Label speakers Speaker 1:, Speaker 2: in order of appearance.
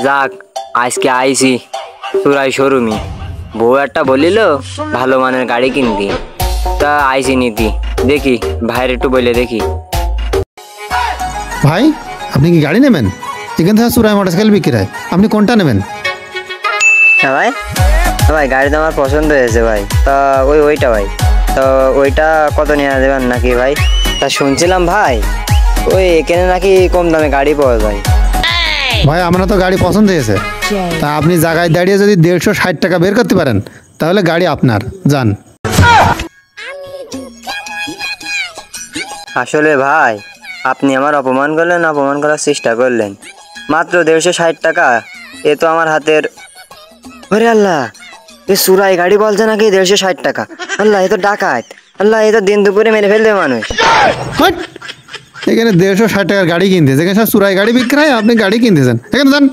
Speaker 1: যাক আজকে আইছি সুরাই শোরুমে, বউ একটা বলিল ভালো মানের গাড়ি কিনতি, তা আইছি নীতি। দেখি ভাইয়ের একটু বলে দেখি।
Speaker 2: ভাই আপনি কি গাড়ি নেবেন? এখান থেকে সুরাই মোটরসাইকেল বিক্রি হয়, আপনি কোনটা নেবেন?
Speaker 1: হ্যাঁ ভাই, ভাই গাড়ি তো আমার পছন্দ হয়েছে ভাই। তা ওইটা ভাই, তো ওইটা কত নিয়ে দেবেন নাকি ভাই? তা শুনছিলাম ভাই ওই এখানে নাকি কম দামে গাড়ি পাওয়া যায়।
Speaker 2: ভাই আমার তো গাড়ি পছন্দ হয়েছে, তা আপনি জায়গায় দাঁড়িয়ে যদি 160 টাকা বের করতে পারেন তাহলে গাড়ি আপনার, যান।
Speaker 1: আসলে ভাই আপনি আমার অপমান করলেন, অপমান করার চেষ্টা করলেন। মাত্র 160 টাকা, এ তো আমার হাতের। ওরে আল্লাহ, এ সুরাই গাড়ি বলছে নাকি 160 টাকা? আল্লাহ, এ তো ডাকাত। আল্লাহ, এ তো দিন দুপুরে মেরে ফেলবে মানুষ।
Speaker 2: হাট! এখানে 160 টাকার গাড়ি কিনতেছে, এখানে সব চুরাই গাড়ি বিক্রি হয়, আপনি গাড়ি কিনতেছেন, এখানে যান।